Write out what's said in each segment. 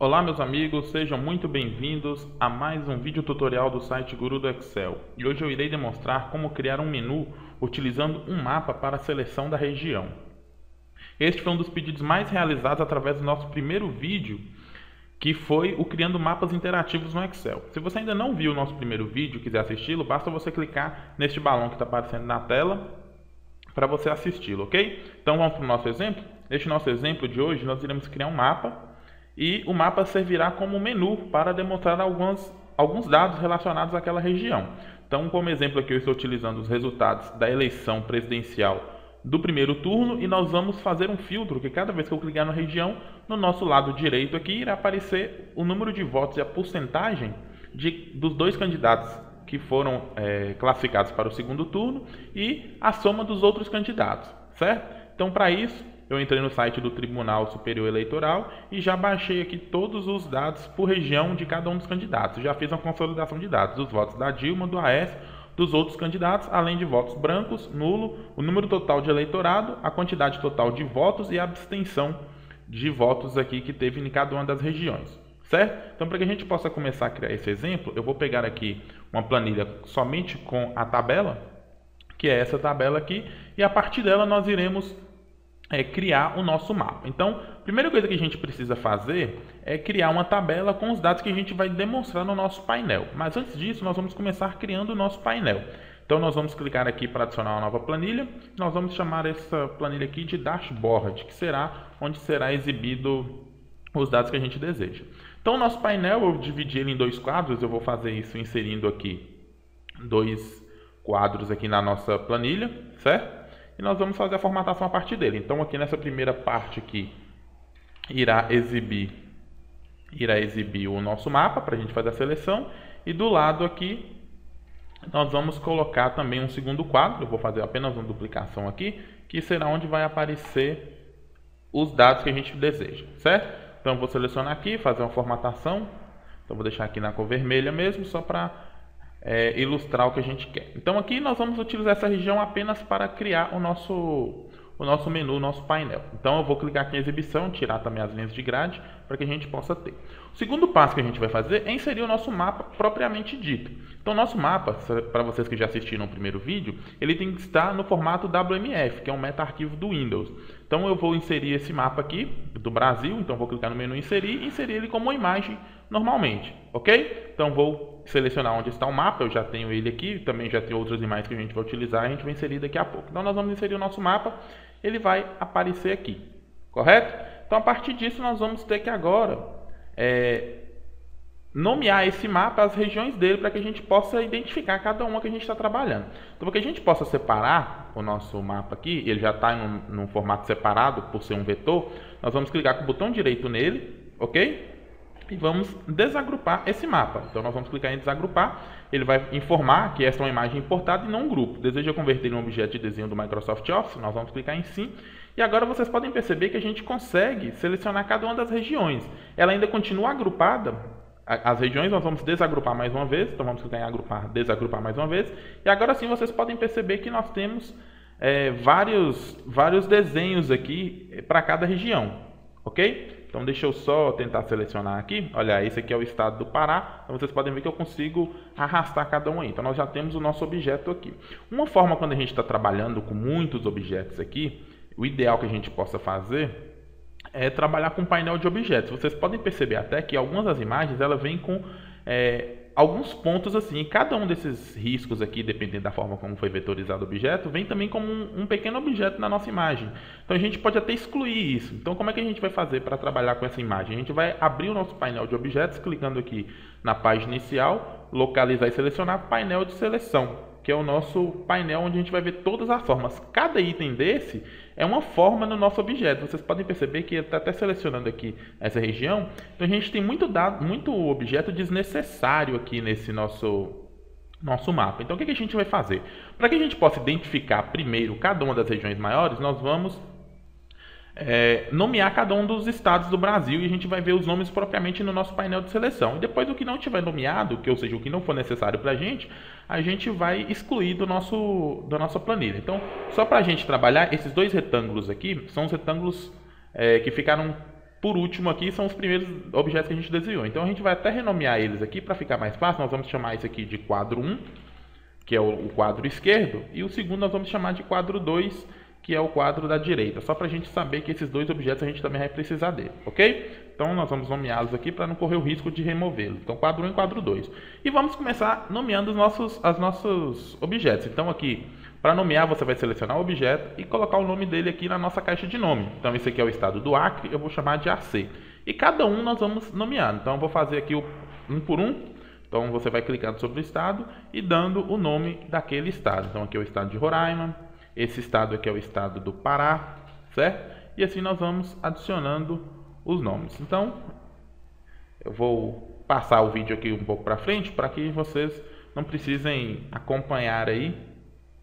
Olá meus amigos, sejam muito bem-vindos a mais um vídeo tutorial do site Guru do Excel. E hoje eu irei demonstrar como criar um menu utilizando um mapa para a seleção da região. Este foi um dos pedidos mais realizados através do nosso primeiro vídeo, que foi o Criando Mapas Interativos no Excel. Se você ainda não viu o nosso primeiro vídeo e quiser assisti-lo, basta você clicar neste balão que está aparecendo na tela para você assisti-lo, ok? Então vamos para o nosso exemplo. Neste nosso exemplo de hoje, nós iremos criar um mapa e o mapa servirá como menu para demonstrar alguns dados relacionados àquela região. Então, como exemplo aqui, eu estou utilizando os resultados da eleição presidencial do primeiro turno e nós vamos fazer um filtro que cada vez que eu clicar na região, no nosso lado direito aqui irá aparecer o número de votos e a porcentagem dos dois candidatos que foram classificados para o segundo turno e a soma dos outros candidatos, certo? Então, para isso, eu entrei no site do Tribunal Superior Eleitoral e já baixei aqui todos os dados por região de cada um dos candidatos. Já fiz uma consolidação de dados dos votos da Dilma, do Aécio, dos outros candidatos, além de votos brancos, nulo, o número total de eleitorado, a quantidade total de votos e a abstenção de votos aqui que teve em cada uma das regiões, certo? Então, para que a gente possa começar a criar esse exemplo, eu vou pegar aqui uma planilha somente com a tabela, que é essa tabela aqui, e a partir dela nós iremos criar o nosso mapa. Então, a primeira coisa que a gente precisa fazer é criar uma tabela com os dados que a gente vai demonstrar no nosso painel. Mas antes disso, nós vamos começar criando o nosso painel. Então, nós vamos clicar aqui para adicionar uma nova planilha. Nós vamos chamar essa planilha aqui de dashboard, que será onde será exibido os dados que a gente deseja. Então, o nosso painel, eu dividi ele em dois quadros. Eu vou fazer isso inserindo aqui dois quadros aqui na nossa planilha, certo? E nós vamos fazer a formatação a partir dele. Então, aqui nessa primeira parte aqui, irá exibir o nosso mapa para a gente fazer a seleção. E do lado aqui, nós vamos colocar também um segundo quadro. Eu vou fazer apenas uma duplicação aqui, que será onde vai aparecer os dados que a gente deseja, certo? Então, eu vou selecionar aqui, fazer uma formatação. Então, vou deixar aqui na cor vermelha mesmo, só para ilustrar o que a gente quer. Então aqui nós vamos utilizar essa região apenas para criar o nosso menu, o nosso painel. Então eu vou clicar aqui em exibição, tirar também as linhas de grade para que a gente possa ter. O segundo passo que a gente vai fazer é inserir o nosso mapa propriamente dito. Então o nosso mapa, para vocês que já assistiram o primeiro vídeo, ele tem que estar no formato WMF, que é um meta-arquivo do Windows. Então eu vou inserir esse mapa aqui do Brasil, então vou clicar no menu inserir e inserir ele como uma imagem normalmente, ok? Então vou selecionar onde está o mapa, eu já tenho ele aqui, também já tem outras imagens que a gente vai utilizar, a gente vai inserir daqui a pouco. Então nós vamos inserir o nosso mapa, ele vai aparecer aqui, correto? Então a partir disso nós vamos ter que agora nomear esse mapa, as regiões dele, para que a gente possa identificar cada uma que a gente está trabalhando. Então, para que a gente possa separar o nosso mapa aqui, ele já está num formato separado por ser um vetor, nós vamos clicar com o botão direito nele, ok? E vamos desagrupar esse mapa. Então, nós vamos clicar em desagrupar, ele vai informar que essa é uma imagem importada e não um grupo. Deseja converter em um objeto de desenho do Microsoft Office, nós vamos clicar em sim. E agora vocês podem perceber que a gente consegue selecionar cada uma das regiões. Ela ainda continua agrupada. As regiões nós vamos desagrupar mais uma vez, então vamos clicar em agrupar, desagrupar mais uma vez. E agora sim vocês podem perceber que nós temos vários desenhos aqui para cada região, ok? Então deixa eu só tentar selecionar aqui. Olha, esse aqui é o estado do Pará. Então vocês podem ver que eu consigo arrastar cada um aí. Então nós já temos o nosso objeto aqui. Uma forma quando a gente está trabalhando com muitos objetos aqui, o ideal que a gente possa fazer é trabalhar com painel de objetos. Vocês podem perceber até que algumas das imagens ela vem com alguns pontos assim. E cada um desses riscos aqui, dependendo da forma como foi vetorizado o objeto, vem também como um pequeno objeto na nossa imagem. Então a gente pode até excluir isso. Então como é que a gente vai fazer para trabalhar com essa imagem? A gente vai abrir o nosso painel de objetos, clicando aqui na página inicial, localizar e selecionar painel de seleção, que é o nosso painel onde a gente vai ver todas as formas. Cada item desse é uma forma no nosso objeto. Vocês podem perceber que ele está até selecionando aqui essa região. Então a gente tem muito objeto desnecessário aqui nesse nosso mapa. Então o que a gente vai fazer? Para que a gente possa identificar primeiro cada uma das regiões maiores, nós vamos nomear cada um dos estados do Brasil e a gente vai ver os nomes propriamente no nosso painel de seleção. E depois o que não tiver nomeado, ou seja, o que não for necessário para a gente vai excluir da nossa planilha. Então, só para a gente trabalhar, esses dois retângulos aqui são os retângulos que ficaram por último aqui são os primeiros objetos que a gente desenhou. Então a gente vai até renomear eles aqui para ficar mais fácil. Nós vamos chamar esse aqui de quadro 1, que é o quadro esquerdo, e o segundo nós vamos chamar de quadro 2, que é o quadro da direita, só para a gente saber que esses dois objetos a gente também vai precisar dele, ok? Então nós vamos nomeá-los aqui para não correr o risco de removê-los. Então quadro 1 e quadro 2. E vamos começar nomeando os nossos objetos. Então aqui, para nomear, você vai selecionar o objeto e colocar o nome dele aqui na nossa caixa de nome. Então esse aqui é o estado do Acre, eu vou chamar de AC. E cada um nós vamos nomear. Então eu vou fazer aqui um por um. Então você vai clicando sobre o estado e dando o nome daquele estado. Então aqui é o estado de Roraima, esse estado aqui é o estado do Pará, certo? E assim nós vamos adicionando os nomes. Então eu vou passar o vídeo aqui um pouco para frente para que vocês não precisem acompanhar aí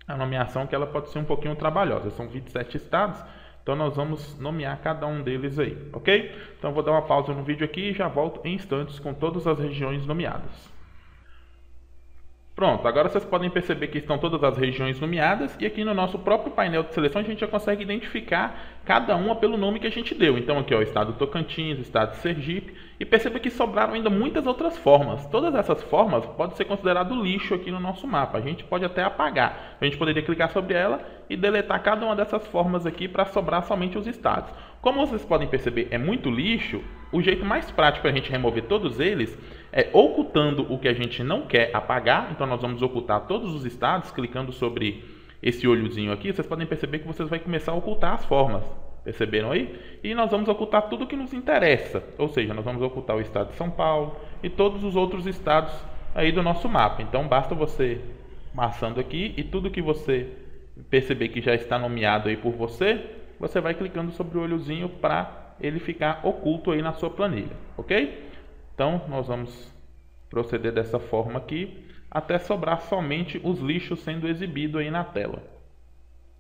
a nomeação, que ela pode ser um pouquinho trabalhosa. São 27 estados, então nós vamos nomear cada um deles aí, ok? Então eu vou dar uma pausa no vídeo aqui e já volto em instantes com todas as regiões nomeadas. Pronto, agora vocês podem perceber que estão todas as regiões nomeadas e aqui no nosso próprio painel de seleção a gente já consegue identificar cada uma pelo nome que a gente deu. Então aqui ó, o estado do Tocantins, o estado de Sergipe, e perceba que sobraram ainda muitas outras formas. Todas essas formas podem ser considerado lixo aqui no nosso mapa, a gente pode até apagar. A gente poderia clicar sobre ela e deletar cada uma dessas formas aqui para sobrar somente os estados. Como vocês podem perceber, é muito lixo. O jeito mais prático para a gente remover todos eles é ocultando o que a gente não quer apagar. Então nós vamos ocultar todos os estados, clicando sobre esse olhozinho aqui. Vocês podem perceber que vocês vão começar a ocultar as formas. Perceberam aí? E nós vamos ocultar tudo que nos interessa. Ou seja, nós vamos ocultar o estado de São Paulo e todos os outros estados aí do nosso mapa. Então basta você marcando aqui e tudo que você perceber que já está nomeado aí por você, você vai clicando sobre o olhozinho para ele ficar oculto aí na sua planilha, ok? Então nós vamos proceder dessa forma aqui até sobrar somente os lixos sendo exibidos aí na tela.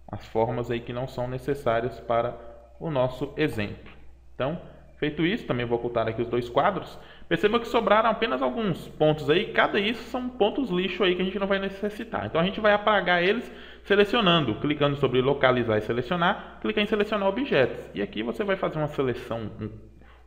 As formas aí que não são necessárias para o nosso exemplo. Então, feito isso, também vou ocultar aqui os dois quadros. Perceba que sobraram apenas alguns pontos aí, cada isso são pontos lixo aí que a gente não vai necessitar. Então a gente vai apagar eles selecionando, clicando sobre localizar e selecionar, clicar em selecionar objetos. E aqui você vai fazer uma seleção,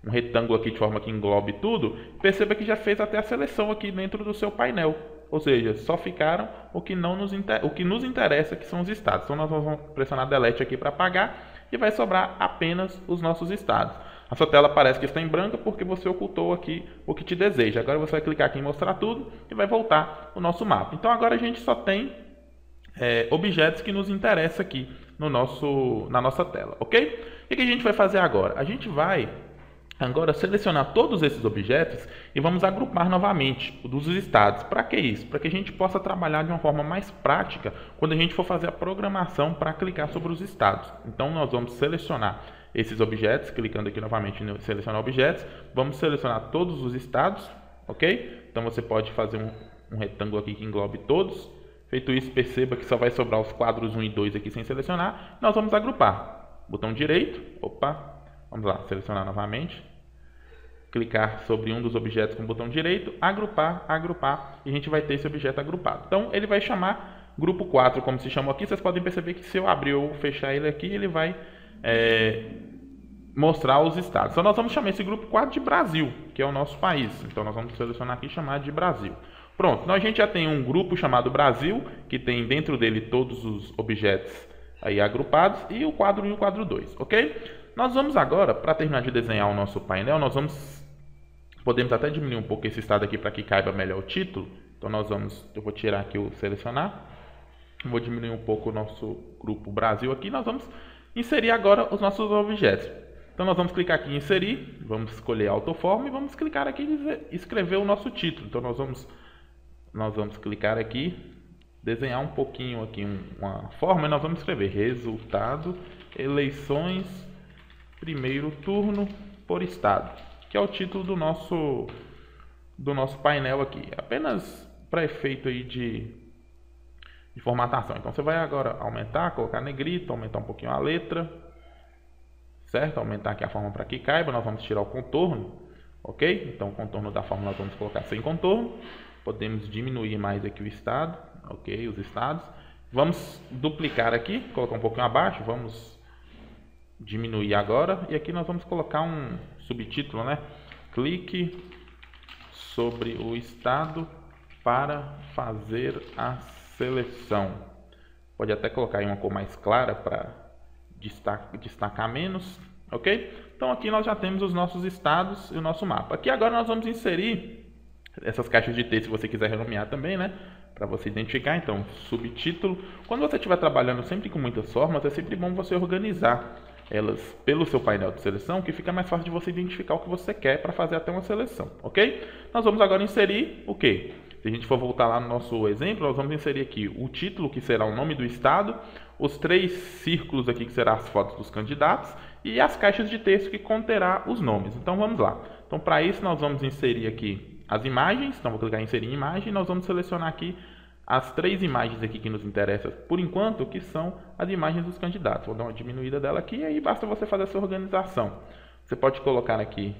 um retângulo aqui de forma que englobe tudo. Perceba que já fez até a seleção aqui dentro do seu painel. Ou seja, só ficaram o que nos interessa, que são os estados. Então nós vamos pressionar Delete aqui para apagar e vai sobrar apenas os nossos estados. A sua tela parece que está em branco porque você ocultou aqui o que te deseja. Agora você vai clicar aqui em mostrar tudo e vai voltar o nosso mapa. Então agora a gente só tem objetos que nos interessam aqui na nossa tela, ok? O que a gente vai fazer agora? A gente vai agora selecionar todos esses objetos e vamos agrupar novamente dos estados. Para que isso? Para que a gente possa trabalhar de uma forma mais prática quando a gente for fazer a programação para clicar sobre os estados. Então nós vamos selecionar esses objetos, clicando aqui novamente em selecionar objetos, vamos selecionar todos os estados, ok? Então você pode fazer um retângulo aqui que englobe todos. Feito isso, perceba que só vai sobrar os quadros 1 e 2 aqui sem selecionar. Nós vamos agrupar. Botão direito, vamos lá, selecionar novamente. Clicar sobre um dos objetos com o botão direito, agrupar, e a gente vai ter esse objeto agrupado. Então ele vai chamar grupo 4, como se chamou aqui. Vocês podem perceber que se eu abrir ou fechar ele aqui, ele vai mostrar os estados. Então nós vamos chamar esse grupo 4 de Brasil, que é o nosso país. Então nós vamos selecionar aqui e chamar de Brasil. Pronto, então a gente já tem um grupo chamado Brasil, que tem dentro dele todos os objetos aí agrupados, e o quadro 1 e o quadro 2, ok? Nós vamos agora, para terminar de desenhar o nosso painel, podemos até diminuir um pouco esse estado aqui para que caiba melhor o título. Então eu vou tirar aqui o selecionar, vou diminuir um pouco o nosso grupo Brasil aqui, nós vamos inserir agora os nossos objetos. Então nós vamos clicar aqui em inserir, vamos escolher autoforma e vamos clicar aqui e escrever o nosso título. Então nós vamos clicar aqui, desenhar um pouquinho aqui uma forma e nós vamos escrever resultado, eleições, primeiro turno por estado, que é o título do nosso painel aqui, apenas para efeito aí de formatação. Então você vai agora aumentar, colocar negrito, aumentar um pouquinho a letra, certo? Aumentar aqui a forma para que caiba, nós vamos tirar o contorno, ok? Então o contorno da forma nós vamos colocar sem contorno. Podemos diminuir mais aqui o estado, ok? Os estados. Vamos duplicar aqui, colocar um pouquinho abaixo, vamos diminuir agora e aqui nós vamos colocar um subtítulo, né? Clique sobre o estado para fazer a seleção. Pode até colocar aí uma cor mais clara para destacar menos, ok? Então aqui nós já temos os nossos estados e o nosso mapa. Aqui agora nós vamos inserir essas caixas de texto, se você quiser renomear também, né? Para você identificar, então, subtítulo. Quando você estiver trabalhando sempre com muitas formas, é sempre bom você organizar elas pelo seu painel de seleção, que fica mais fácil de você identificar o que você quer para fazer até uma seleção, ok? Nós vamos agora inserir o quê? Se a gente for voltar lá no nosso exemplo, nós vamos inserir aqui o título, que será o nome do estado, os 3 círculos aqui, que serão as fotos dos candidatos, e as caixas de texto que conterá os nomes. Então vamos lá. Então para isso nós vamos inserir aqui as imagens, então vou clicar em inserir imagem, e nós vamos selecionar aqui as 3 imagens aqui que nos interessam por enquanto, que são as imagens dos candidatos. Vou dar uma diminuída dela aqui e aí basta você fazer essa organização. Você pode colocar aqui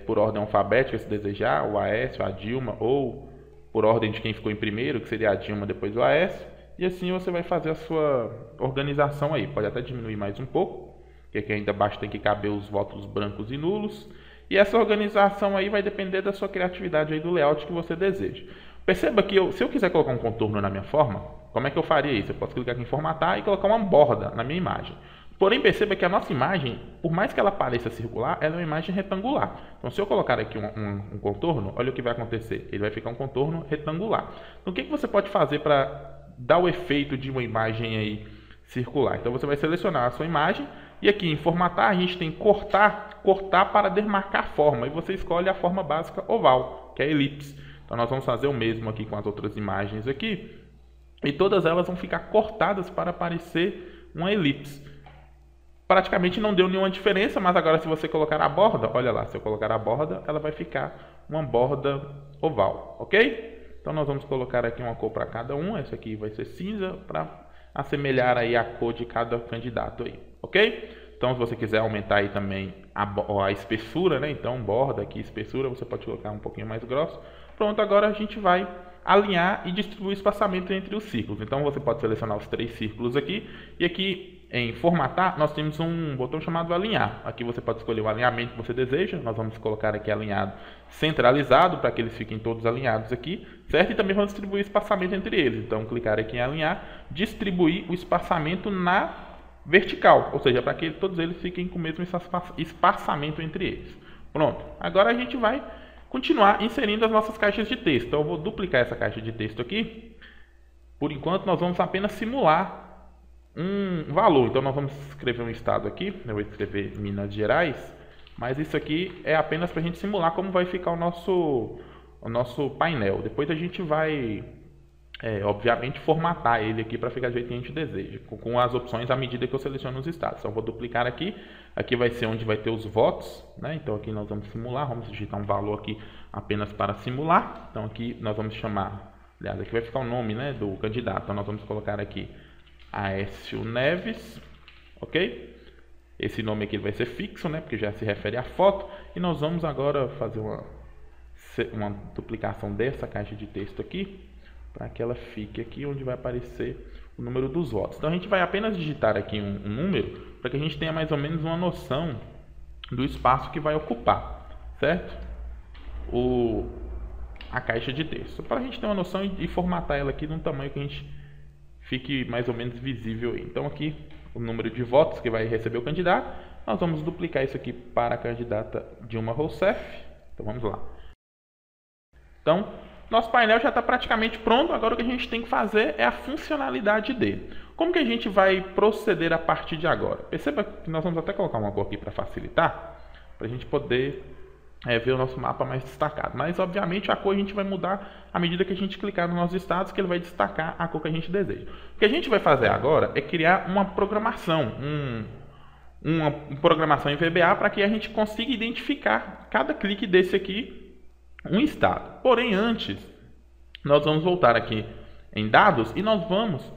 por ordem alfabética, se desejar, o Aécio, a Dilma, ou por ordem de quem ficou em primeiro, que seria a Dilma, depois o Aécio, e assim você vai fazer a sua organização aí. Pode até diminuir mais um pouco, porque aqui ainda abaixo tem que caber os votos brancos e nulos. E essa organização aí vai depender da sua criatividade aí, do layout que você deseja. Perceba que se eu quiser colocar um contorno na minha forma, como é que eu faria isso? Eu posso clicar aqui em formatar e colocar uma borda na minha imagem. Porém, perceba que a nossa imagem, por mais que ela pareça circular, ela é uma imagem retangular. Então, se eu colocar aqui um contorno, olha o que vai acontecer. Ele vai ficar um contorno retangular. Então, o que você pode fazer para dar o efeito de uma imagem aí circular? Então, você vai selecionar a sua imagem e aqui em formatar, a gente tem cortar para demarcar forma. E você escolhe a forma básica oval, que é a elipse. Então, nós vamos fazer o mesmo aqui com as outras imagens aqui. E todas elas vão ficar cortadas para aparecer uma elipse. Praticamente não deu nenhuma diferença, mas agora se você colocar a borda, olha lá, se eu colocar a borda, ela vai ficar uma borda oval, ok? Então nós vamos colocar aqui uma cor para cada um, essa aqui vai ser cinza, para assemelhar aí a cor de cada candidato aí, ok? Então se você quiser aumentar aí também a espessura, né? Então borda aqui, espessura, você pode colocar um pouquinho mais grosso. Pronto, agora a gente vai alinhar e distribuir o espaçamento entre os círculos. Então você pode selecionar os 3 círculos aqui, e aqui em formatar nós temos um botão chamado alinhar. Aqui você pode escolher o alinhamento que você deseja. Nós vamos colocar aqui alinhado centralizado, para que eles fiquem todos alinhados aqui, certo? E também vamos distribuir o espaçamento entre eles. Então clicar aqui em alinhar, distribuir o espaçamento na vertical, ou seja, para que todos eles fiquem com o mesmo espaçamento entre eles. Pronto, agora a gente vai continuar inserindo as nossas caixas de texto. Então eu vou duplicar essa caixa de texto aqui. Por enquanto nós vamos apenas simular um valor. Então nós vamos escrever um estado aqui. Eu vou escrever Minas Gerais, mas isso aqui é apenas para a gente simular como vai ficar o nosso painel. Depois a gente vai obviamente formatar ele aqui para ficar do jeito que a gente deseja, com as opções à medida que eu seleciono os estados. Então eu vou duplicar aqui. Aqui vai ser onde vai ter os votos, né? Então aqui nós vamos simular, vamos digitar um valor aqui apenas para simular. Então aqui nós vamos chamar, aliás, aqui vai ficar o nome, né, do candidato. Então nós vamos colocar aqui Aécio Neves, ok? Esse nome aqui vai ser fixo, né, porque já se refere à foto. E nós vamos agora fazer uma duplicação dessa caixa de texto aqui, para que ela fique aqui onde vai aparecer o número dos votos. Então a gente vai apenas digitar aqui um número, para que a gente tenha mais ou menos uma noção do espaço que vai ocupar, certo? A caixa de texto, para a gente ter uma noção e formatar ela aqui num tamanho que a gente fique mais ou menos visível aí. Então aqui o número de votos que vai receber o candidato, nós vamos duplicar isso aqui para a candidata Dilma Rousseff. Então vamos lá. Então nosso painel já está praticamente pronto. Agora o que a gente tem que fazer é a funcionalidade dele. Como que a gente vai proceder a partir de agora? Perceba que nós vamos até colocar uma cor aqui para facilitar, para a gente poder ver o nosso mapa mais destacado. Mas obviamente a cor a gente vai mudar à medida que a gente clicar nos nossos estados, que ele vai destacar a cor que a gente deseja. O que a gente vai fazer agora é criar uma programação, uma programação em VBA, para que a gente consiga identificar cada clique desse aqui um estado. Porém, antes, nós vamos voltar aqui em dados e nós vamos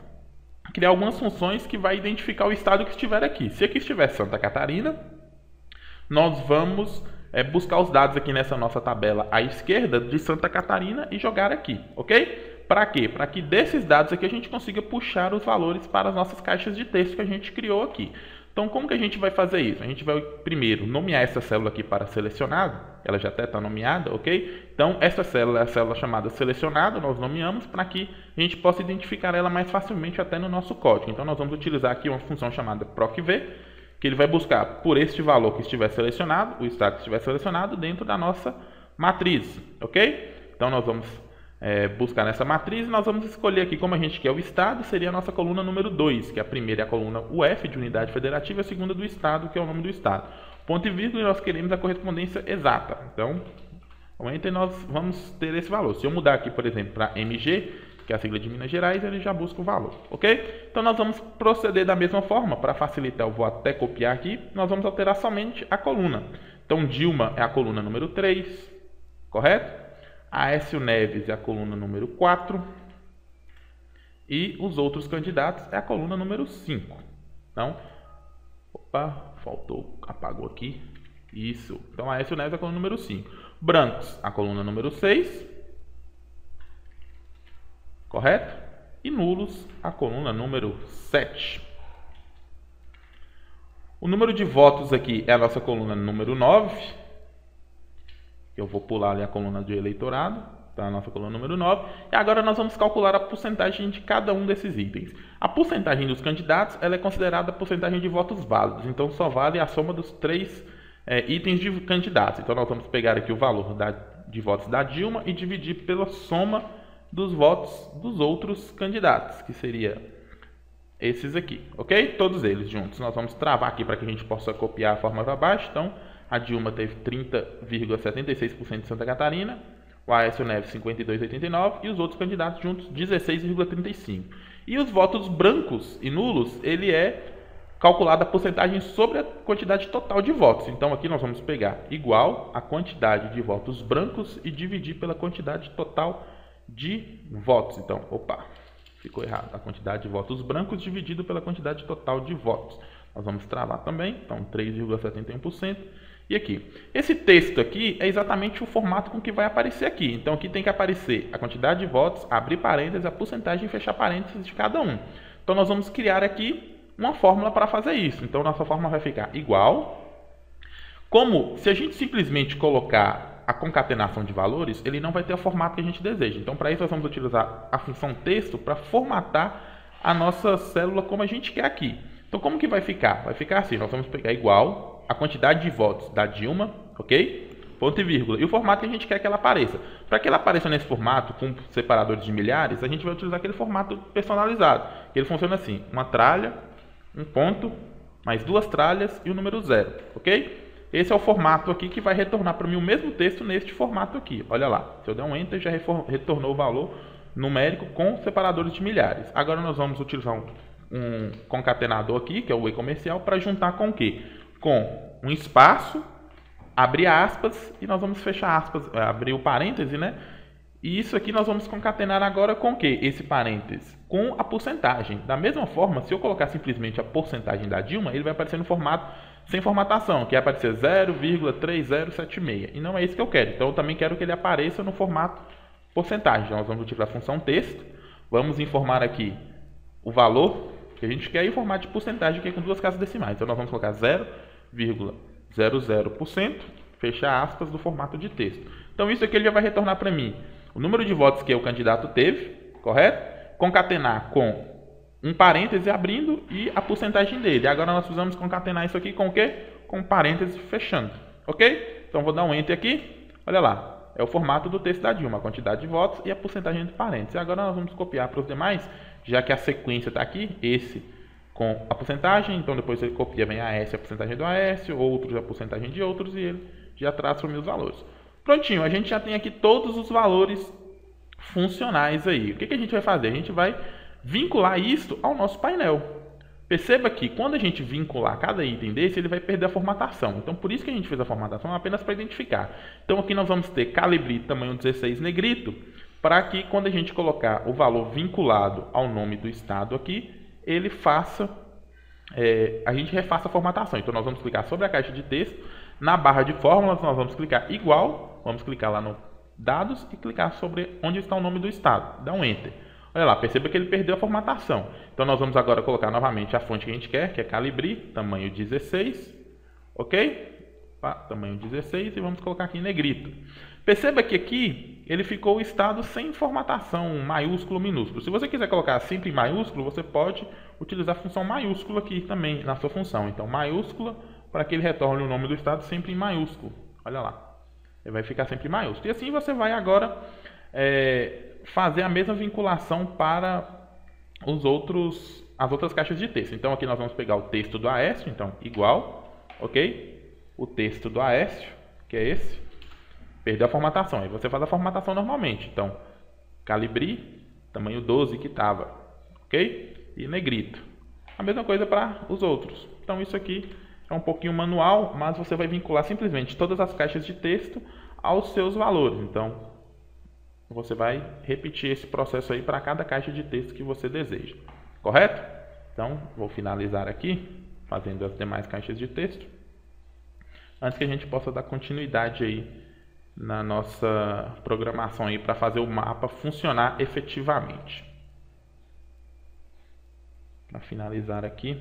criar algumas funções que vai identificar o estado que estiver aqui. Se aqui estiver Santa Catarina, nós vamos buscar os dados aqui nessa nossa tabela à esquerda de Santa Catarina e jogar aqui, ok? Para quê? Para que desses dados aqui a gente consiga puxar os valores para as nossas caixas de texto que a gente criou aqui. Então, como que a gente vai fazer isso? A gente vai primeiro nomear essa célula aqui para selecionado, ela já até está nomeada, ok? Então, essa célula é a célula chamada selecionado, nós nomeamos para que a gente possa identificar ela mais facilmente até no nosso código. Então, nós vamos utilizar aqui uma função chamada procv, que ele vai buscar por este valor que estiver selecionado, o estado que estiver selecionado, dentro da nossa matriz, ok? Então, nós vamos buscar nessa matriz e nós vamos escolher aqui, como a gente quer o estado, seria a nossa coluna número 2, que a primeira é a coluna UF, de unidade federativa, e a segunda do estado, que é o nome do estado. Ponto e vírgula, e nós queremos a correspondência exata. Então, entre nós vamos ter esse valor. Se eu mudar aqui, por exemplo, para MG, que é a sigla de Minas Gerais, ele já busca o valor, ok? Então, nós vamos proceder da mesma forma. Para facilitar, eu vou até copiar aqui, nós vamos alterar somente a coluna. Então, Dilma é a coluna número 3, correto? Aécio Neves é a coluna número 4 e os outros candidatos é a coluna número 5. Então, opa, faltou, apagou aqui. Isso. Então, Aécio Neves é a coluna número 5. Brancos, a coluna número 6. Correto? E nulos, a coluna número 7. O número de votos aqui é a nossa coluna número 9. Eu vou pular ali a coluna de eleitorado, tá? A nossa coluna número 9. E agora nós vamos calcular a porcentagem de cada um desses itens. A porcentagem dos candidatos ela é considerada a porcentagem de votos válidos. Então, só vale a soma dos 3 itens de candidatos. Então, nós vamos pegar aqui o valor de votos da Dilma e dividir pela soma dos votos dos outros candidatos, que seria esses aqui, ok? Todos eles juntos. Nós vamos travar aqui para que a gente possa copiar a forma para baixo. Então, a Dilma teve 30,76% de Santa Catarina, o Aécio Neves 52,89% e os outros candidatos juntos 16,35%. E os votos brancos e nulos, ele é calculada a porcentagem sobre a quantidade total de votos. Então, aqui nós vamos pegar igual a quantidade de votos brancos e dividir pela quantidade total de votos. Então, opa, ficou errado. A quantidade de votos brancos dividido pela quantidade total de votos. Nós vamos travar também, então 3,71%. E aqui, esse texto aqui é exatamente o formato com que vai aparecer aqui. Então, aqui tem que aparecer a quantidade de votos, abrir parênteses, a porcentagem e fechar parênteses de cada um. Então, nós vamos criar aqui uma fórmula para fazer isso. Então, nossa fórmula vai ficar igual. Como se a gente simplesmente colocar a concatenação de valores, ele não vai ter o formato que a gente deseja. Então, para isso, nós vamos utilizar a função texto para formatar a nossa célula como a gente quer aqui. Então, como que vai ficar? Vai ficar assim, nós vamos pegar igual a quantidade de votos da Dilma, ok? Ponto e vírgula. E o formato que a gente quer que ela apareça. Para que ela apareça nesse formato, com separadores de milhares, a gente vai utilizar aquele formato personalizado. Ele funciona assim, uma tralha, um ponto, mais 2 tralhas e o número 0, ok? Esse é o formato aqui que vai retornar para mim o mesmo texto neste formato aqui. Olha lá, se eu der um Enter, já retornou o valor numérico com separadores de milhares. Agora nós vamos utilizar um concatenador aqui, que é o E comercial, para juntar com o quê? Com um espaço, abrir aspas e nós vamos fechar aspas, abrir o parêntese, né? E isso aqui nós vamos concatenar agora com o quê? Esse parêntese com a porcentagem. Da mesma forma, se eu colocar simplesmente a porcentagem da Dilma, ele vai aparecer no formato sem formatação, que vai aparecer 0,3076. E não é isso que eu quero. Então, eu também quero que ele apareça no formato porcentagem. Então, nós vamos utilizar a função texto. Vamos informar aqui o valor que a gente quer e o formato de porcentagem, que é com 2 casas decimais. Então, nós vamos colocar 0,00%, fechar aspas, do formato de texto. Então, isso aqui ele já vai retornar para mim o número de votos que o candidato teve, correto? Concatenar com um parêntese abrindo e a porcentagem dele. Agora, nós precisamos concatenar isso aqui com o quê? Com um parêntese fechando, ok? Então, vou dar um Enter aqui. Olha lá, é o formato do texto da Dilma, a quantidade de votos e a porcentagem de parênteses. Agora, nós vamos copiar para os demais, já que a sequência está aqui, esse com a porcentagem, então depois ele copia bem a S, a porcentagem do AS, outros a porcentagem de outros, e ele já traz para mim os valores. Prontinho, a gente já tem aqui todos os valores funcionais aí. O que a gente vai fazer? A gente vai vincular isso ao nosso painel. Perceba que quando a gente vincular cada item desse, ele vai perder a formatação. Então, por isso que a gente fez a formatação, apenas para identificar. Então, aqui nós vamos ter calibre tamanho 16 negrito, para que quando a gente colocar o valor vinculado ao nome do estado aqui, ele faça, a gente refaça a formatação. Então, nós vamos clicar sobre a caixa de texto, na barra de fórmulas, nós vamos clicar igual, vamos clicar lá no dados e clicar sobre onde está o nome do estado. Dá um Enter. Olha lá, perceba que ele perdeu a formatação. Então nós vamos agora colocar novamente a fonte que a gente quer, que é Calibri, tamanho 16, ok? Tamanho 16 e vamos colocar aqui em negrito. Perceba que aqui ele ficou o estado sem formatação, maiúsculo, minúsculo. Se você quiser colocar sempre em maiúsculo, você pode utilizar a função maiúscula aqui também na sua função. Então, maiúscula para que ele retorne o nome do estado sempre em maiúsculo. Olha lá, ele vai ficar sempre em maiúsculo. E assim você vai agora fazer a mesma vinculação para as outras caixas de texto. Então, aqui nós vamos pegar o texto do Aécio, então, igual, ok? O texto do Aécio, que é esse. Perdeu a formatação, aí você faz a formatação normalmente. Então, Calibri, tamanho 12 que estava, ok? E negrito. A mesma coisa para os outros. Então, isso aqui é um pouquinho manual, mas você vai vincular simplesmente todas as caixas de texto aos seus valores. Então, você vai repetir esse processo aí para cada caixa de texto que você deseja. Correto? Então, vou finalizar aqui, fazendo as demais caixas de texto, antes que a gente possa dar continuidade aí na nossa programação aí para fazer o mapa funcionar efetivamente. Para finalizar aqui,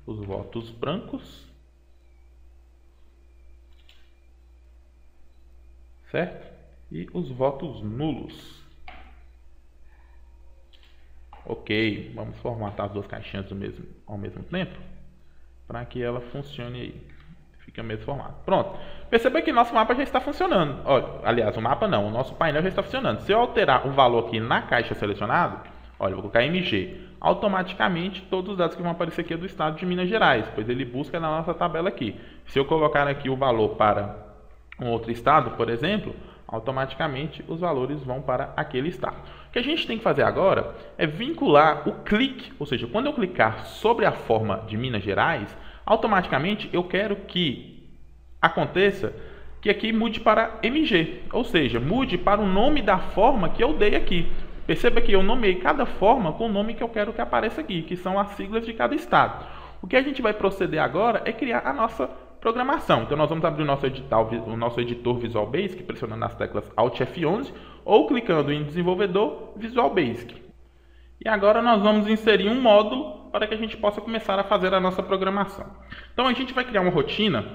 os votos brancos, certo? E os votos nulos. Ok, vamos formatar as duas caixinhas ao mesmo tempo, para que ela funcione aí. Fica o mesmo formato. Pronto. Perceba que nosso mapa já está funcionando. Olha, aliás, o mapa não, o nosso painel já está funcionando. Se eu alterar o valor aqui na caixa selecionada, olha, eu vou colocar MG. Automaticamente, todos os dados que vão aparecer aqui é do estado de Minas Gerais, pois ele busca na nossa tabela aqui. Se eu colocar aqui o valor para um outro estado, por exemplo, automaticamente os valores vão para aquele estado. O que a gente tem que fazer agora é vincular o clique, ou seja, quando eu clicar sobre a forma de Minas Gerais, automaticamente eu quero que aconteça que aqui mude para MG, ou seja, mude para o nome da forma que eu dei aqui. Perceba que eu nomeei cada forma com o nome que eu quero que apareça aqui, que são as siglas de cada estado. O que a gente vai proceder agora é criar a nossa programação. Então nós vamos abrir o nosso editor Visual Basic, pressionando as teclas Alt F11 ou clicando em Desenvolvedor Visual Basic. E agora nós vamos inserir um módulo para que a gente possa começar a fazer a nossa programação. Então a gente vai criar uma rotina,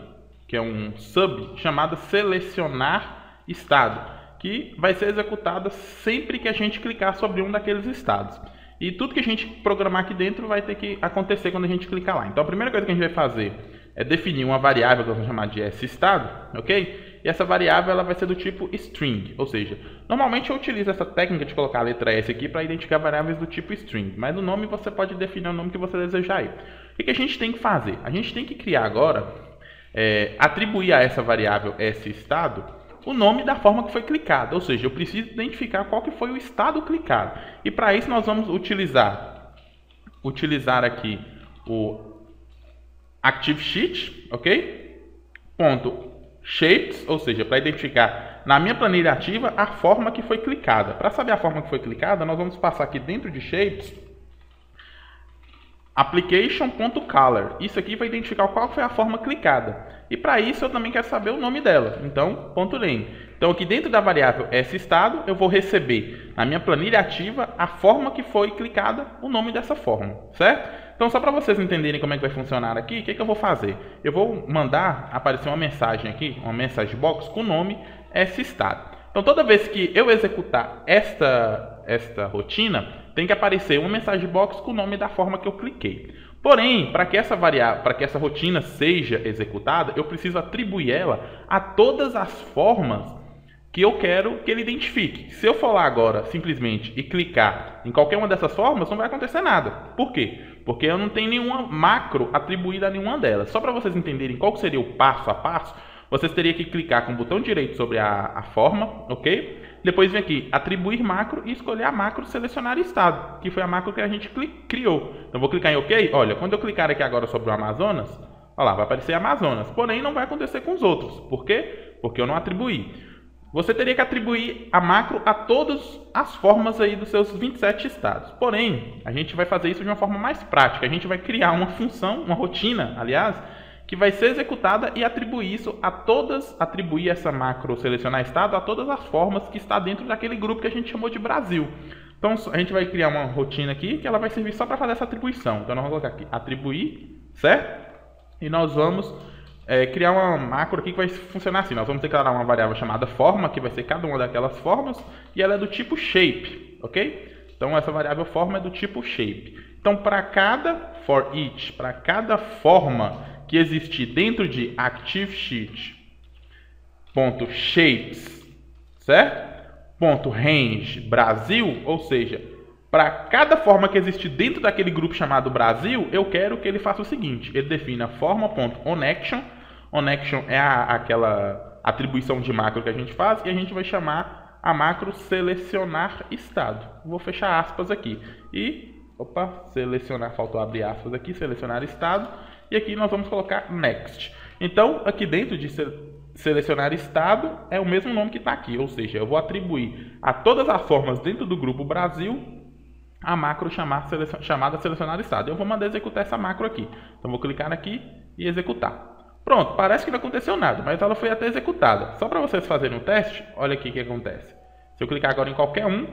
que é um sub, chamada Selecionar Estado, que vai ser executada sempre que a gente clicar sobre um daqueles estados. E tudo que a gente programar aqui dentro vai ter que acontecer quando a gente clicar lá. Então a primeira coisa que a gente vai fazer é definir uma variável que nós vamos chamar de sEstado, ok? E essa variável ela vai ser do tipo string, ou seja, normalmente eu utilizo essa técnica de colocar a letra S aqui para identificar variáveis do tipo string, mas no nome você pode definir o nome que você desejar aí. O que a gente tem que fazer? A gente tem que criar agora, atribuir a essa variável sEstado o nome da forma que foi clicada, ou seja, eu preciso identificar qual que foi o estado clicado. E para isso nós vamos utilizar aqui o ActiveSheet, ok? Ponto Shapes, ou seja, para identificar na minha planilha ativa a forma que foi clicada. Para saber a forma que foi clicada, nós vamos passar aqui dentro de Shapes Application.Color. Isso aqui vai identificar qual foi a forma clicada. E para isso eu também quero saber o nome dela. Então, .name. Então aqui dentro da variável sEstado, eu vou receber na minha planilha ativa a forma que foi clicada, o nome dessa forma, certo? Então, só para vocês entenderem como é que vai funcionar aqui, o que eu vou fazer? Eu vou mandar aparecer uma mensagem aqui, uma message box com o nome sEstado. Então, toda vez que eu executar esta rotina, tem que aparecer uma mensagem box com o nome da forma que eu cliquei. Porém, para que essa rotina seja executada, eu preciso atribuir ela a todas as formas que eu quero que ele identifique. Se eu for lá agora simplesmente e clicar em qualquer uma dessas formas, não vai acontecer nada. Por quê? Porque eu não tenho nenhuma macro atribuída a nenhuma delas. Só para vocês entenderem qual seria o passo a passo, vocês teriam que clicar com o botão direito sobre a forma, ok? Depois vem aqui, atribuir macro e escolher a macro selecionar estado, que foi a macro que a gente criou. Então vou clicar em ok. Olha, quando eu clicar aqui agora sobre o Amazonas, olha lá, vai aparecer Amazonas. Porém, não vai acontecer com os outros. Por quê? Porque eu não atribuí. Você teria que atribuir a macro a todas as formas aí dos seus 27 estados. Porém, a gente vai fazer isso de uma forma mais prática. A gente vai criar uma função, uma rotina, aliás, que vai ser executada e atribuir isso a atribuir essa macro selecionar estado a todas as formas que está dentro daquele grupo que a gente chamou de Brasil. Então a gente vai criar uma rotina aqui que ela vai servir só para fazer essa atribuição. Então nós vamos colocar aqui atribuir, certo? E nós vamos criar uma macro aqui que vai funcionar assim. Nós vamos declarar uma variável chamada forma, que vai ser cada uma daquelas formas, e ela é do tipo shape, ok? Então essa variável forma é do tipo shape. Então para cada for each, para cada forma que existir dentro de ActiveSheet.shapes, certo? .range Brasil, ou seja, para cada forma que existir dentro daquele grupo chamado Brasil, eu quero que ele faça o seguinte: ele defina forma.onAction. OnAction é aquela atribuição de macro que a gente faz, e a gente vai chamar a macro selecionar estado. Vou fechar aspas aqui e selecionar, faltou abrir aspas aqui, selecionar estado, e aqui nós vamos colocar next. Então aqui dentro de selecionar estado é o mesmo nome que está aqui, ou seja, eu vou atribuir a todas as formas dentro do grupo Brasil a macro chamada selecionar estado. Eu vou mandar executar essa macro aqui. Então vou clicar aqui e executar. Pronto, parece que não aconteceu nada, mas ela foi até executada. Só para vocês fazerem o teste, olha aqui o que acontece. Se eu clicar agora em qualquer um,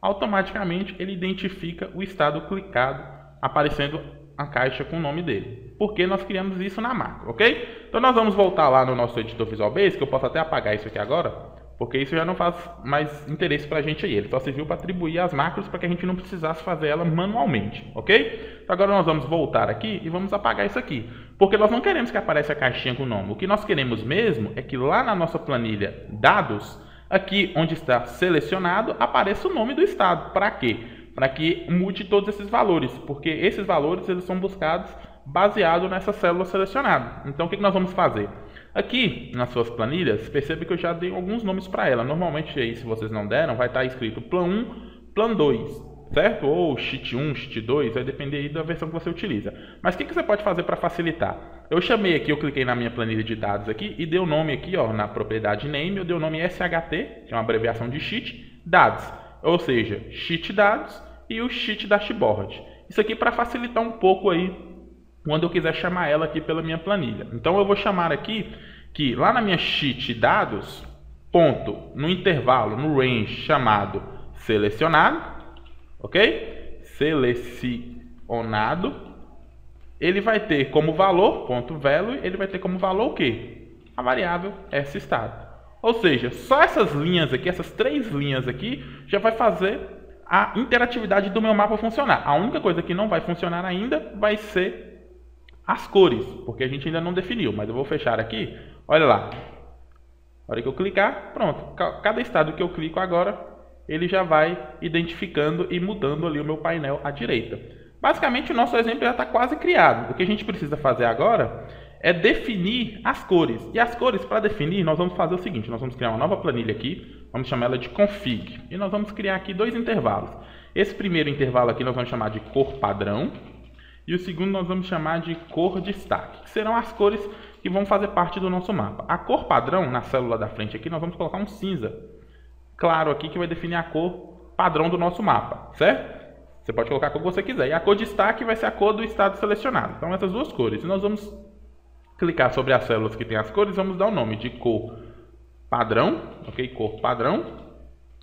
automaticamente ele identifica o estado clicado, aparecendo a caixa com o nome dele, porque nós criamos isso na macro, ok? Então nós vamos voltar lá no nosso editor Visual Basic, que eu posso até apagar isso aqui agora, porque isso já não faz mais interesse para a gente aí. Ele só serviu para atribuir as macros para que a gente não precisasse fazer ela manualmente, ok? Então agora nós vamos voltar aqui e vamos apagar isso aqui, porque nós não queremos que apareça a caixinha com o nome. O que nós queremos mesmo é que lá na nossa planilha dados, aqui onde está selecionado, apareça o nome do estado. Para quê? Para que mude todos esses valores, porque esses valores eles são buscados baseado nessa célula selecionada. Então o que nós vamos fazer? Aqui nas suas planilhas, perceba que eu já dei alguns nomes para ela. Normalmente aí, se vocês não deram, vai estar escrito plan 1, plan 2, certo? Ou sheet 1, sheet 2, vai depender aí da versão que você utiliza. Mas o que você pode fazer para facilitar? Eu chamei aqui, eu cliquei na minha planilha de dados aqui e dei o nome aqui, ó, na propriedade name, eu dei o nome SHT, que é uma abreviação de sheet, dados. Ou seja, sheet dados e o sheet dashboard. Isso aqui para facilitar um pouco aí quando eu quiser chamar ela aqui pela minha planilha. Então eu vou chamar aqui que lá na minha sheet dados, ponto, no intervalo, no range chamado selecionado, ok? Selecionado, ele vai ter como valor, ponto value, ele vai ter como valor o quê? A variável sEstado. Ou seja, só essas linhas aqui, essas 3 linhas aqui, já vai fazer a interatividade do meu mapa funcionar. A única coisa que não vai funcionar ainda vai ser as cores, porque a gente ainda não definiu, mas eu vou fechar aqui. Olha lá, na hora que eu clicar, pronto, cada estado que eu clico agora, ele já vai identificando e mudando ali o meu painel à direita. Basicamente o nosso exemplo já está quase criado. O que a gente precisa fazer agora é definir as cores. E as cores, para definir, nós vamos fazer o seguinte: nós vamos criar uma nova planilha aqui, vamos chamar ela de config, e nós vamos criar aqui 2 intervalos. Esse primeiro intervalo aqui nós vamos chamar de cor padrão, e o segundo nós vamos chamar de cor destaque, que serão as cores que vão fazer parte do nosso mapa. A cor padrão, na célula da frente aqui, nós vamos colocar um cinza claro aqui, que vai definir a cor padrão do nosso mapa, certo? Você pode colocar a cor que você quiser. E a cor destaque vai ser a cor do estado selecionado. Então essas 2 cores. E nós vamos clicar sobre as células que tem as cores, vamos dar o nome de cor padrão, ok? Cor padrão.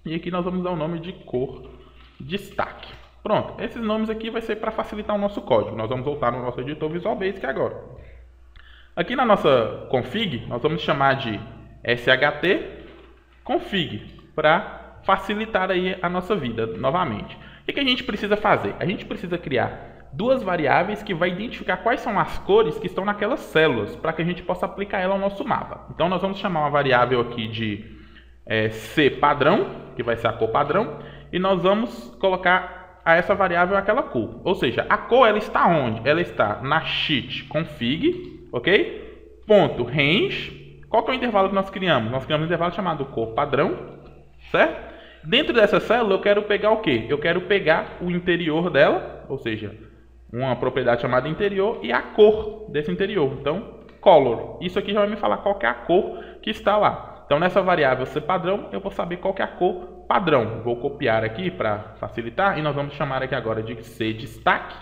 E aqui nós vamos dar o nome de cor destaque. Pronto, esses nomes aqui vai ser para facilitar o nosso código. Nós vamos voltar no nosso editor Visual Basic agora. Aqui na nossa config, nós vamos chamar de sht config, para facilitar aí a nossa vida novamente. O que a gente precisa fazer? A gente precisa criar 2 variáveis que vai identificar quais são as cores que estão naquelas células, para que a gente possa aplicar ela ao nosso mapa. Então nós vamos chamar uma variável aqui de C padrão, que vai ser a cor padrão, e nós vamos colocar a essa variável aquela cor. Ou seja, a cor ela está onde? Ela está na sheet config, ok? Ponto range. Qual que é o intervalo que nós criamos? Nós criamos um intervalo chamado cor padrão, certo? Dentro dessa célula eu quero pegar o quê? Eu quero pegar o interior dela, ou seja, uma propriedade chamada interior e a cor desse interior. Então, color. Isso aqui já vai me falar qual que é a cor que está lá. Então, nessa variável C padrão, eu vou saber qual que é a cor padrão. Vou copiar aqui para facilitar e nós vamos chamar aqui agora de C destaque,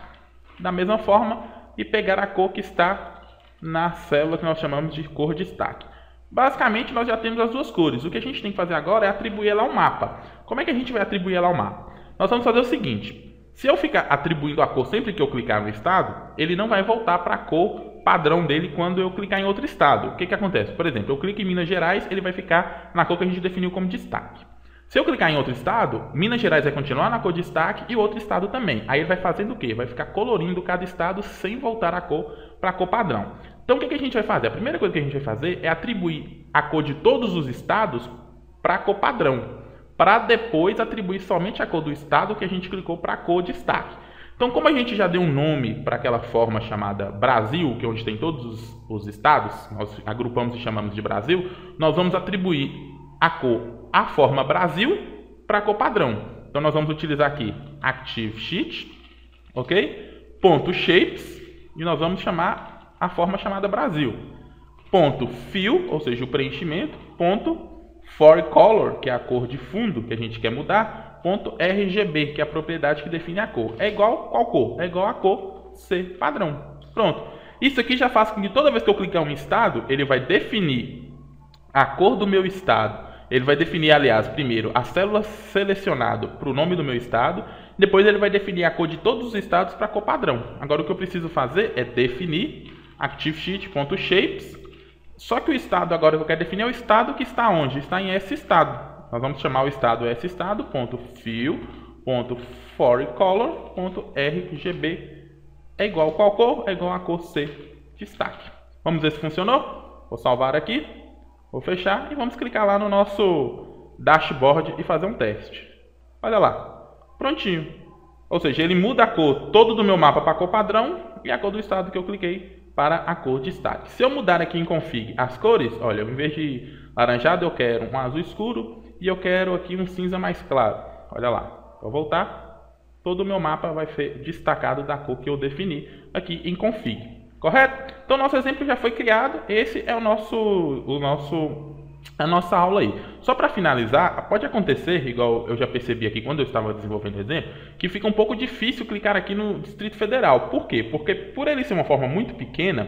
da mesma forma, e pegar a cor que está na célula que nós chamamos de cor destaque. Basicamente, nós já temos as 2 cores. O que a gente tem que fazer agora é atribuir ela ao mapa. Como é que a gente vai atribuir ela ao mapa? nós vamos fazer o seguinte. Se eu ficar atribuindo a cor sempre que eu clicar no estado, ele não vai voltar para a cor padrão dele quando eu clicar em outro estado. O que acontece? Por exemplo, eu clico em Minas Gerais, ele vai ficar na cor que a gente definiu como destaque. Se eu clicar em outro estado, Minas Gerais vai continuar na cor de destaque e outro estado também. Aí ele vai fazendo o quê? Vai ficar colorindo cada estado sem voltar a cor para a cor padrão. Então o que a gente vai fazer? A primeira coisa que a gente vai fazer é atribuir a cor de todos os estados para a cor padrão, para depois atribuir somente a cor do estado que a gente clicou para a cor destaque. Então, como a gente já deu um nome para aquela forma chamada Brasil, que é onde tem todos os estados, nós agrupamos e chamamos de Brasil, nós vamos atribuir a cor, a forma Brasil, para a cor padrão. Então, nós vamos utilizar aqui Active Sheet, ok? Ponto Shapes, e nós vamos chamar a forma chamada Brasil. Ponto Fill, ou seja, o preenchimento. Ponto Forecolor, que é a cor de fundo que a gente quer mudar. Ponto RGB, que é a propriedade que define a cor. É igual qual cor? É igual a cor C padrão. Pronto. Isso aqui já faz com que toda vez que eu clicar em um estado, ele vai definir a cor do meu estado. Ele vai definir, aliás, primeiro a célula selecionada para o nome do meu estado. Depois ele vai definir a cor de todos os estados para a cor padrão. Agora o que eu preciso fazer é definir ActiveSheet.Shapes. Só que o estado agora que eu quero definir é o estado que está onde? Está em esse estado. Nós vamos chamar o estado Fill.ForeColor.RGB. É igual a qual cor? É igual a cor C, destaque. Vamos ver se funcionou? Vou salvar aqui, vou fechar e vamos clicar lá no nosso dashboard e fazer um teste. Olha lá, prontinho. Ou seja, ele muda a cor todo do meu mapa para a cor padrão e a cor do estado que eu cliquei para a cor destaque. Se eu mudar aqui em config as cores, olha, em vez de laranjado eu quero um azul escuro e eu quero aqui um cinza mais claro. Olha lá, vou voltar, todo o meu mapa vai ser destacado da cor que eu defini aqui em config, correto? Então nosso exemplo já foi criado, esse é a nossa aula aí. Só para finalizar, pode acontecer, igual eu já percebi aqui quando eu estava desenvolvendo o exemplo, que fica um pouco difícil clicar aqui no Distrito Federal. Por quê? Porque por ele ser uma forma muito pequena,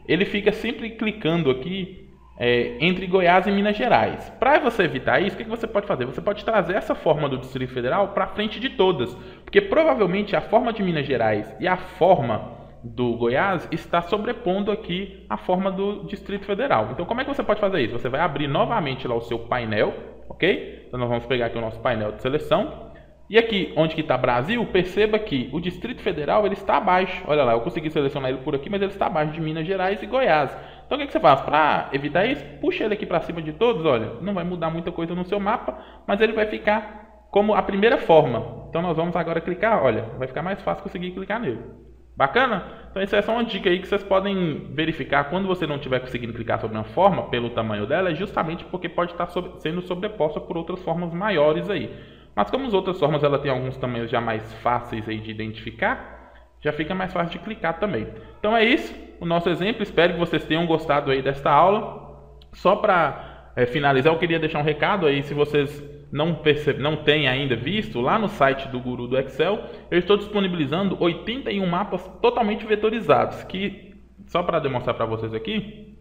ele fica sempre clicando aqui entre Goiás e Minas Gerais. Para você evitar isso, o que você pode fazer? Você pode trazer essa forma do Distrito Federal para frente de todas, porque provavelmente a forma de Minas Gerais e a forma do Goiás está sobrepondo aqui a forma do Distrito Federal. Então, como é que você pode fazer isso? Você vai abrir novamente lá o seu painel, ok? Então, nós vamos pegar aqui o nosso painel de seleção. E aqui, onde que está Brasil, perceba que o Distrito Federal ele está abaixo. Olha lá, eu consegui selecionar ele por aqui, mas ele está abaixo de Minas Gerais e Goiás. Então, o que você faz? Para evitar isso, puxa ele aqui para cima de todos. Olha, não vai mudar muita coisa no seu mapa, mas ele vai ficar como a primeira forma. Então, nós vamos agora clicar. Olha, vai ficar mais fácil conseguir clicar nele. Bacana? Então essa é só uma dica aí que vocês podem verificar quando você não estiver conseguindo clicar sobre uma forma pelo tamanho dela, é justamente porque pode estar sendo sobreposta por outras formas maiores aí. Mas como as outras formas ela tem alguns tamanhos já mais fáceis aí de identificar, já fica mais fácil de clicar também. Então é isso, o nosso exemplo. Espero que vocês tenham gostado aí desta aula. Só para finalizar, eu queria deixar um recado aí, se vocês não têm ainda visto, lá no site do Guru do Excel, eu estou disponibilizando 81 mapas totalmente vetorizados, que, só para demonstrar para vocês aqui,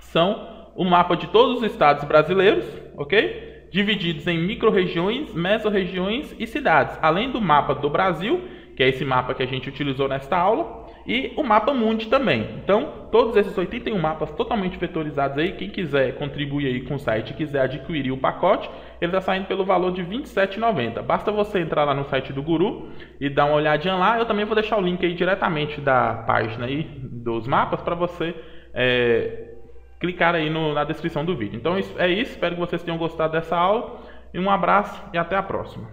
são o mapa de todos os estados brasileiros, ok? Divididos em micro-regiões, mesorregiões e cidades, além do mapa do Brasil, que é esse mapa que a gente utilizou nesta aula, e o mapa Mundi também. Então, todos esses 81 mapas totalmente vetorizados aí, quem quiser contribuir aí com o site e quiser adquirir o pacote, ele está saindo pelo valor de R$ 27,90. Basta você entrar lá no site do Guru e dar uma olhadinha lá. Eu também vou deixar o link aí diretamente da página aí dos mapas para você clicar aí na descrição do vídeo. Então é isso, espero que vocês tenham gostado dessa aula, e um abraço e até a próxima.